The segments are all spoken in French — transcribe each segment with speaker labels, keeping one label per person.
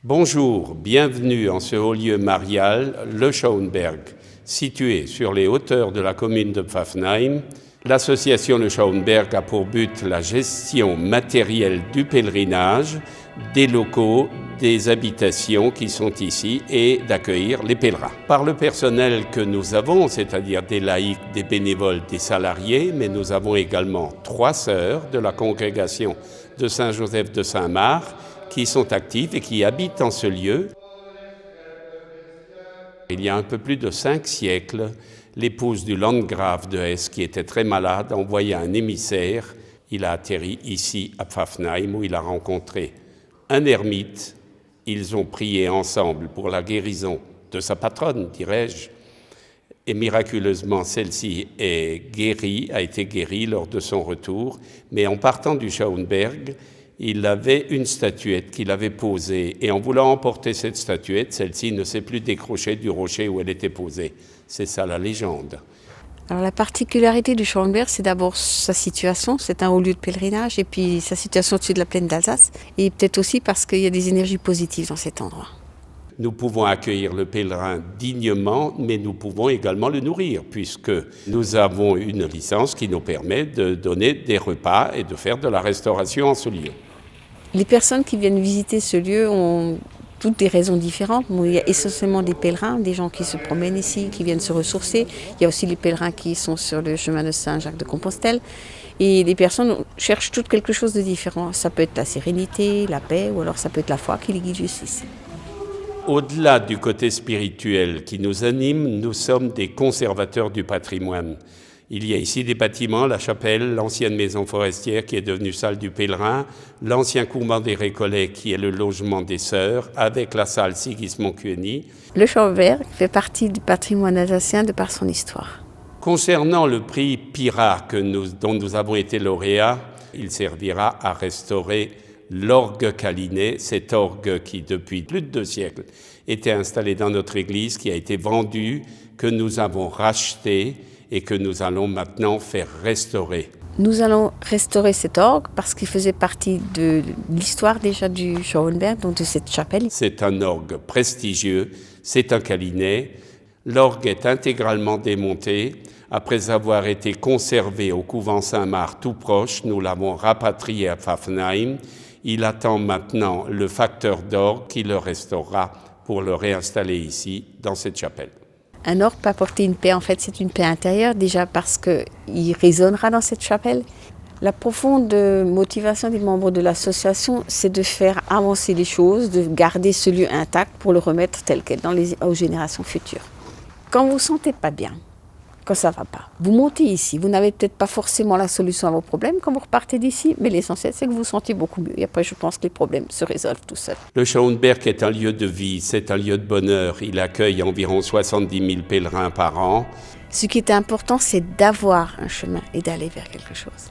Speaker 1: Bonjour, bienvenue en ce haut lieu marial, le Schauenberg, situé sur les hauteurs de la commune de Pfaffenheim. L'association Le Schauenberg a pour but la gestion matérielle du pèlerinage, des locaux, des habitations qui sont ici et d'accueillir les pèlerins. Par le personnel que nous avons, c'est-à-dire des laïcs, des bénévoles, des salariés, mais nous avons également 3 sœurs de la congrégation de Saint-Joseph de Saint-Marc qui sont actives et qui habitent en ce lieu. Il y a un peu plus de 5 siècles, l'épouse du landgrave de Hesse, qui était très malade, a envoyé un émissaire. Il a atterri ici à Pfaffenheim où il a rencontré un ermite. Ils ont prié ensemble pour la guérison de sa patronne, dirais-je. Et miraculeusement, celle-ci a été guérie lors de son retour. Mais en partant du Schauenberg, il avait une statuette qu'il avait posée. Et en voulant emporter cette statuette, celle-ci ne s'est plus décrochée du rocher où elle était posée. C'est ça la légende.
Speaker 2: Alors la particularité du Schauenberg, c'est d'abord sa situation, c'est un haut lieu de pèlerinage, et puis sa situation au-dessus de la plaine d'Alsace, et peut-être aussi parce qu'il y a des énergies positives dans cet endroit.
Speaker 1: Nous pouvons accueillir le pèlerin dignement, mais nous pouvons également le nourrir, puisque nous avons une licence qui nous permet de donner des repas et de faire de la restauration en ce lieu.
Speaker 2: Les personnes qui viennent visiter ce lieu ont toutes des raisons différentes. Il y a essentiellement des pèlerins, des gens qui se promènent ici, qui viennent se ressourcer. Il y a aussi les pèlerins qui sont sur le chemin de Saint-Jacques-de-Compostelle. Et les personnes cherchent toutes quelque chose de différent. Ça peut être la sérénité, la paix, ou alors ça peut être la foi qui les guide jusqu'ici.
Speaker 1: Au-delà du côté spirituel qui nous anime, nous sommes des conservateurs du patrimoine. Il y a ici des bâtiments, la chapelle, l'ancienne maison forestière qui est devenue salle du pèlerin, l'ancien couvent des Récollets qui est le logement des sœurs, avec la salle Sigismond-Cueny.
Speaker 2: Le Schauenberg fait partie du patrimoine alsacien de par son histoire.
Speaker 1: Concernant le prix Pirard dont nous avons été lauréats, il servira à restaurer l'orgue Calinet, cet orgue qui depuis plus de 2 siècles était installé dans notre église, qui a été vendu, que nous avons racheté et que nous allons maintenant faire restaurer.
Speaker 2: Nous allons restaurer cet orgue parce qu'il faisait partie de l'histoire déjà du Schauenberg, donc de cette chapelle.
Speaker 1: C'est un orgue prestigieux, c'est un Calinet. L'orgue est intégralement démonté. Après avoir été conservé au couvent Saint-Marc tout proche, nous l'avons rapatrié à Pfaffenheim. Il attend maintenant le facteur d'orgue qui le restaurera pour le réinstaller ici, dans cette chapelle.
Speaker 2: Un orgue peut apporter une paix, en fait c'est une paix intérieure, déjà parce qu'il résonnera dans cette chapelle. La profonde motivation des membres de l'association, c'est de faire avancer les choses, de garder ce lieu intact pour le remettre tel quel aux générations futures. Quand vous ne vous sentez pas bien, quand ça ne va pas, vous montez ici, vous n'avez peut-être pas forcément la solution à vos problèmes quand vous repartez d'ici, mais l'essentiel c'est que vous vous sentiez beaucoup mieux. Et après je pense que les problèmes se résolvent tout seuls.
Speaker 1: Le Schauenberg est un lieu de vie, c'est un lieu de bonheur. Il accueille environ 70 000 pèlerins par an.
Speaker 2: Ce qui est important, c'est d'avoir un chemin et d'aller vers quelque chose.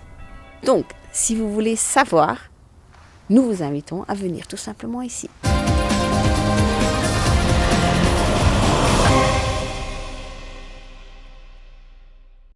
Speaker 2: Donc, si vous voulez savoir, nous vous invitons à venir tout simplement ici.